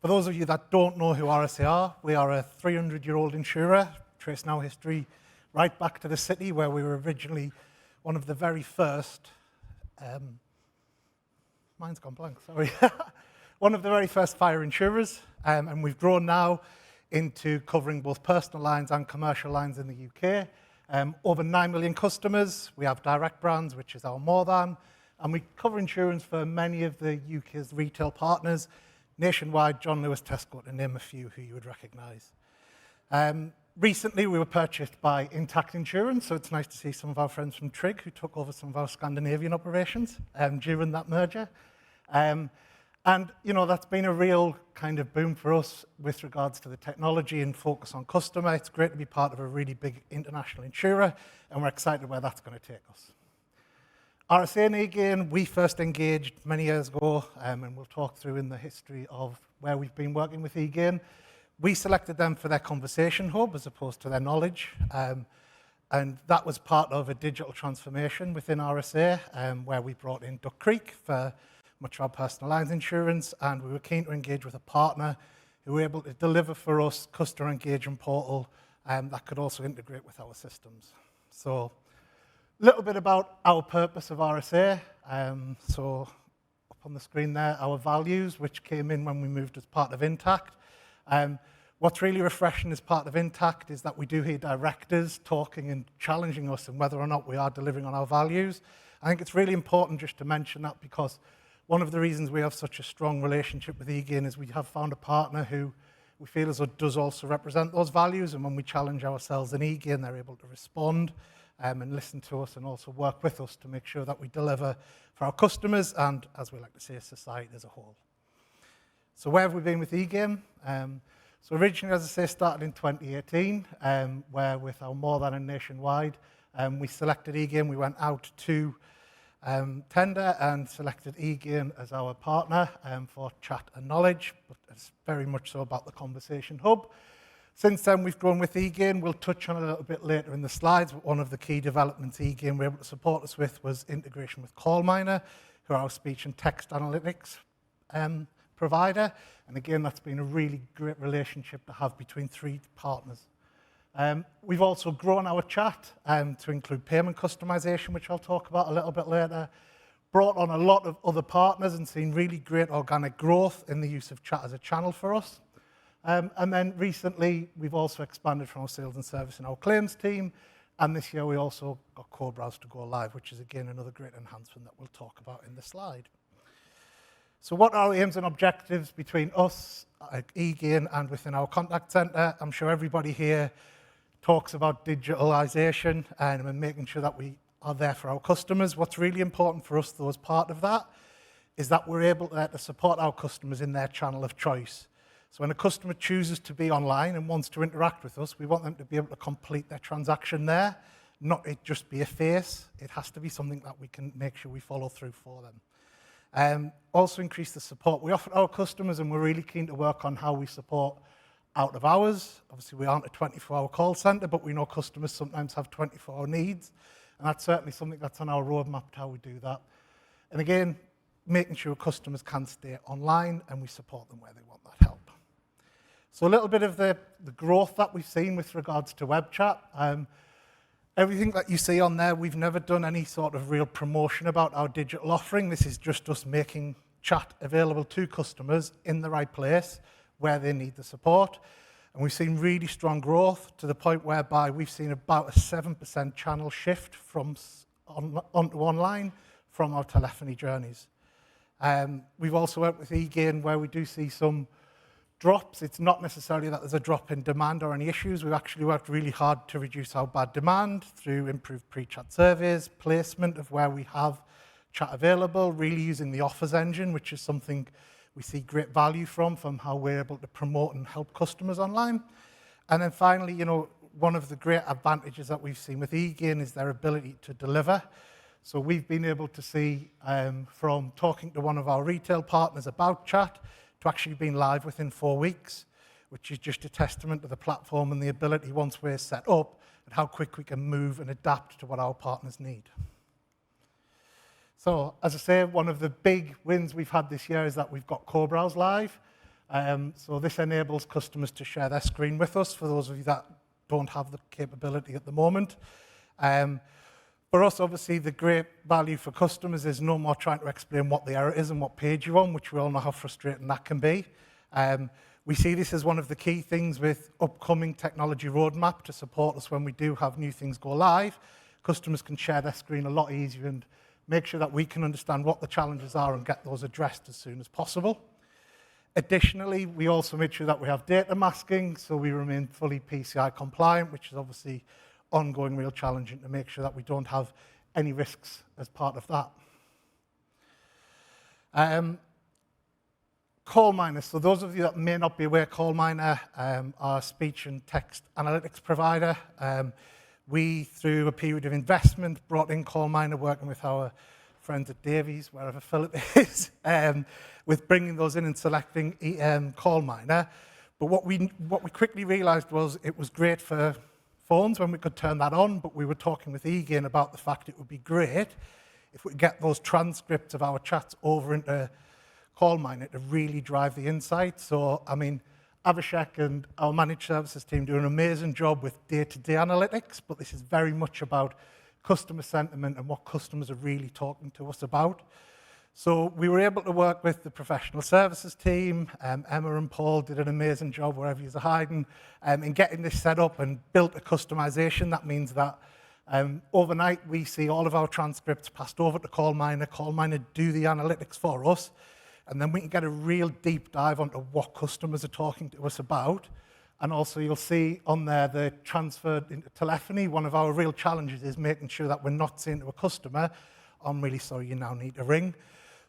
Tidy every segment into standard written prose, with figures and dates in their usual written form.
For those of you that don't know who RSA are, we are a 300-year-old insurer, tracing our history right back to the city where we were originally one of the very first, mine's gone blank, sorry, one of the very first fire insurers, and we've grown now into covering both personal lines and commercial lines in the UK. Over 9 million customers. We have direct brands, which is our more than, and we cover insurance for many of the UK's retail partners, nationwide, John Lewis, Tesco, to name a few who you would recognise. Recently, we were purchased by Intact Insurance, so it's nice to see some of our friends from Tryg who took over some of our Scandinavian operations during that merger. And, you know, that's been a real kind of boom for us with regards to the technology and focus on customer. It's great to be part of a really big international insurer, and we're excited where that's going to take us. RSA and eGain, we first engaged many years ago, and we'll talk through in the history of where we've been working with eGain. We selected them for their conversation hub as opposed to their knowledge, and that was part of a digital transformation within RSA, where we brought in Duck Creek for much of our personal lines insurance, and we were keen to engage with a partner who were able to deliver for us customer engagement portal that could also integrate with our systems. So, a little bit about our purpose of RSA. So up on the screen there, our values, which came in when we moved as part of Intact. What's really refreshing as part of Intact is that we do hear directors talking and challenging us on whether or not we are delivering on our values. I think it's really important just to mention that because one of the reasons we have such a strong relationship with eGain is we have found a partner who we feel as though does also represent those values, and when we challenge ourselves in eGain, they're able to respond and listen to us and also work with us to make sure that we deliver for our customers and, as we like to say, society as a whole. So where have we been with eGain? So originally, as I say, started in 2018, where with our more than a nationwide, we selected eGain. We went out to tender and selected eGain as our partner for chat and knowledge, but it's very much so about the conversation hub. Since then, we've grown with eGain. We'll touch on it a little bit later in the slides, but one of the key developments eGain were able to support us with was integration with CallMiner, who are our speech and text analytics provider. And again, that's been a really great relationship to have between three partners. We've also grown our chat to include payment customization, which I'll talk about a little bit later. Brought on a lot of other partners and seen really great organic growth in the use of chat as a channel for us. And then recently, we've also expanded from our sales and service and our claims team. And this year, we also got co-browse to go live, which is, again, another great enhancement that we'll talk about in the slide. So what are our aims and objectives between us, eGain, and within our contact center? I'm sure everybody here talks about digitalization and making sure that we are there for our customers. What's really important for us, though, as part of that, is that we're able to support our customers in their channel of choice. So when a customer chooses to be online and wants to interact with us, we want them to be able to complete their transaction there, not it just be a face. It has to be something that we can make sure we follow through for them. Also increase the support we offer our customers, and we're really keen to work on how we support out of hours. Obviously, we aren't a 24-hour call center, but we know customers sometimes have 24-hour needs, and that's certainly something that's on our roadmap to how we do that. And again, making sure customers can stay online and we support them where they want that help. So a little bit of the growth that we've seen with regards to web chat. Everything that you see on there, we've never done any sort of real promotion about our digital offering. This is just us making chat available to customers in the right place where they need the support. And we've seen really strong growth to the point whereby we've seen about a 7% channel shift from onto online from our telephony journeys. We've also worked with eGain where we do see some drops. It's not necessarily that there's a drop in demand or any issues. We've actually worked really hard to reduce our bad demand through improved pre-chat surveys, placement of where we have chat available, really using the offers engine, which is something we see great value from how we're able to promote and help customers online. And then finally, you know, one of the great advantages that we've seen with eGain is their ability to deliver. So we've been able to see from talking to one of our retail partners about chat to actually being live within 4 weeks, which is just a testament to the platform and the ability once we're set up and how quick we can move and adapt to what our partners need. So, as I say, one of the big wins we've had this year is that we've got co-browse live. So this enables customers to share their screen with us, for those of you that don't have the capability at the moment. For us, obviously, the great value for customers is no more trying to explain what the error is and what page you're on, which we all know how frustrating that can be. We see this as one of the key things with upcoming technology roadmap to support us when we do have new things go live. Customers can share their screen a lot easier and make sure that we can understand what the challenges are and get those addressed as soon as possible. Additionally, we also made sure that we have data masking, so we remain fully PCI compliant, which is obviously ongoing real challenging to make sure that we don't have any risks as part of that. CallMiner. So those of you that may not be aware, CallMiner are a speech and text analytics provider. We, through a period of investment, brought in CallMiner, working with our friends at Davies, wherever Philip is, with bringing those in and selecting CallMiner. But what we quickly realized was it was great for phones when we could turn that on, but we were talking with eGain about the fact it would be great if we could get those transcripts of our chats over into CallMiner to really drive the insight. So, I mean, Abhishek and our managed services team do an amazing job with day-to-day analytics, but this is very much about customer sentiment and what customers are really talking to us about. So we were able to work with the professional services team. Emma and Paul did an amazing job, wherever you're hiding, in getting this set up and built a customization. That means that overnight we see all of our transcripts passed over to CallMiner. CallMiner do the analytics for us, and then we can get a real deep dive onto what customers are talking to us about. And also you'll see on there the transferred into telephony. One of our real challenges is making sure that we're not saying to a customer, I'm really sorry, you now need to ring.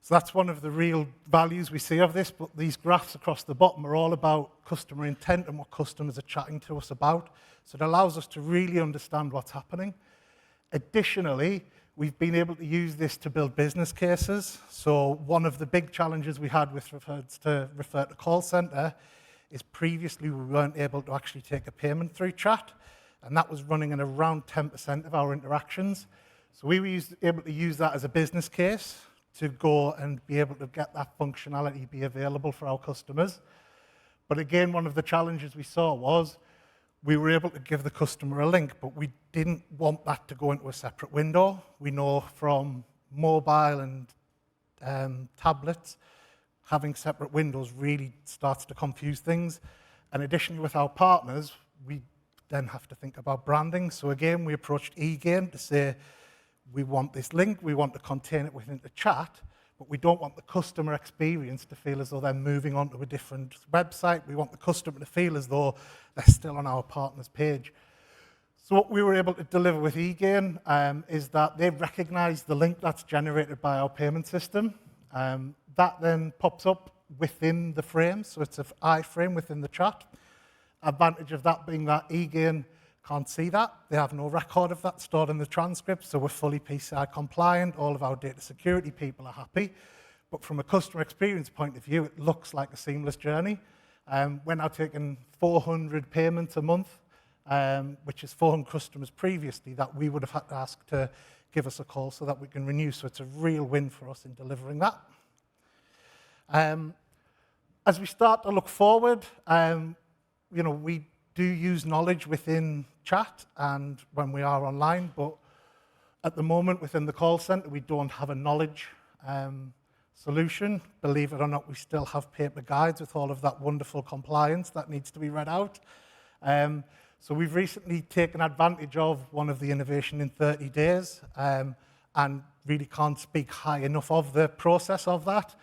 So that's one of the real values we see of this, but these graphs across the bottom are all about customer intent and what customers are chatting to us about. So it allows us to really understand what's happening. Additionally, we've been able to use this to build business cases. So one of the big challenges we had with refer to call center is previously we weren't able to actually take a payment through chat, and that was running in around 10% of our interactions. So we were able to use that as a business case to go and be able to get that functionality be available for our customers. But again, one of the challenges we saw was we were able to give the customer a link, but we didn't want that to go into a separate window. We know from mobile and tablets, having separate windows really starts to confuse things. And additionally, with our partners, we then have to think about branding. So again, we approached eGain to say, we want this link, we want to contain it within the chat, but we don't want the customer experience to feel as though they're moving on to a different website. We want the customer to feel as though they're still on our partner's page. So what we were able to deliver with eGain is that they recognize the link that's generated by our payment system. That then pops up within the frame, so it's an iframe within the chat. Advantage of that being that eGain can't see that. They have no record of that stored in the transcript, so we're fully PCI compliant. All of our data security people are happy. But from a customer experience point of view, it looks like a seamless journey. We're now taking 400 payments a month, which is 400 customers previously that we would have had to ask to give us a call so that we can renew. So it's a real win for us in delivering that. As we start to look forward, we do use knowledge within chat and when we are online, but at the moment within the call center, we don't have a knowledge solution. Believe it or not, we still have paper guides with all of that wonderful compliance that needs to be read out. So we've recently taken advantage of one of the innovation in 30 days and really can't speak high enough of the process of that.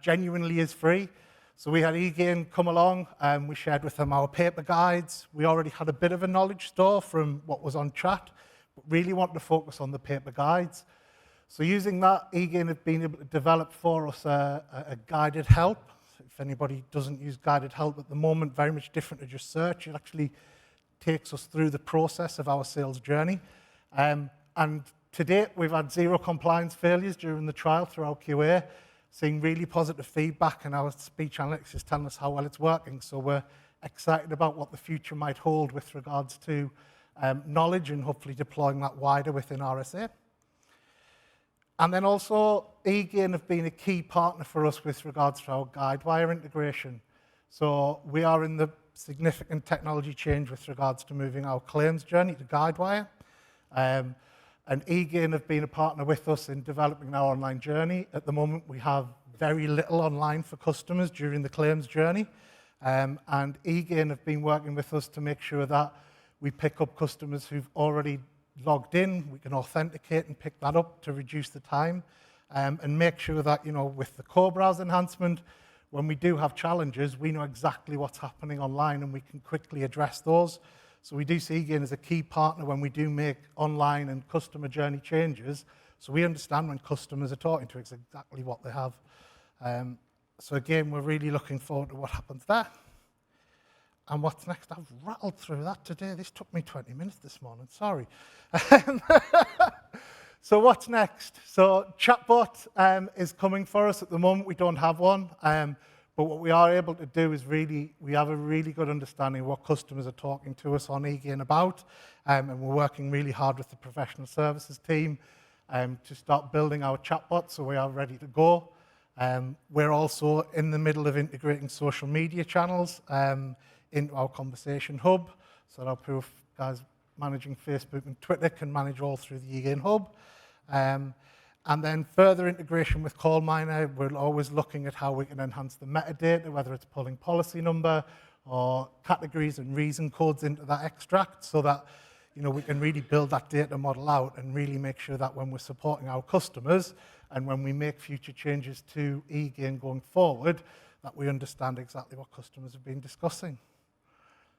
Genuinely is free. So we had eGain come along and we shared with them our paper guides. We already had a bit of a knowledge store from what was on chat, but really wanted to focus on the paper guides. So using that, eGain have been able to develop for us a guided help. If anybody doesn't use guided help at the moment, very much different to just search. It actually takes us through the process of our sales journey. And to date, we've had 0 compliance failures during the trial through our QA. Seeing really positive feedback, and our speech analytics is telling us how well it's working. So we're excited about what the future might hold with regards to knowledge and hopefully deploying that wider within RSA. And then also, eGain have been a key partner for us with regards to our Guidewire integration. So we are in the significant technology change with regards to moving our claims journey to Guidewire. And eGain have been a partner with us in developing our online journey. At the moment, we have very little online for customers during the claims journey. And eGain have been working with us to make sure that we pick up customers who've already logged in. We can authenticate and pick that up to reduce the time. And make sure that, with the core browser enhancement, when we do have challenges, we know exactly what's happening online and we can quickly address those. So we do see eGain as a key partner when we do make online and customer journey changes. So we understand when customers are talking to us exactly what they have. So again, we're really looking forward to what happens there. And what's next? I've rattled through that today. This took me 20 minutes this morning, sorry. So what's next? So chatbot is coming for us. At the moment, we don't have one. But what we are able to do is we have a really good understanding of what customers are talking to us on eGain about. And we're working really hard with the professional services team to start building our chatbot, so we are ready to go. We're also in the middle of integrating social media channels into our conversation hub, so our proof guys managing Facebook and Twitter can manage all through the eGain hub. And then further integration with CallMiner, we're always looking at how we can enhance the metadata, whether it's pulling policy number or categories and reason codes into that extract, so that we can really build that data model out and really make sure that when we're supporting our customers and when we make future changes to eGain going forward, that we understand exactly what customers have been discussing.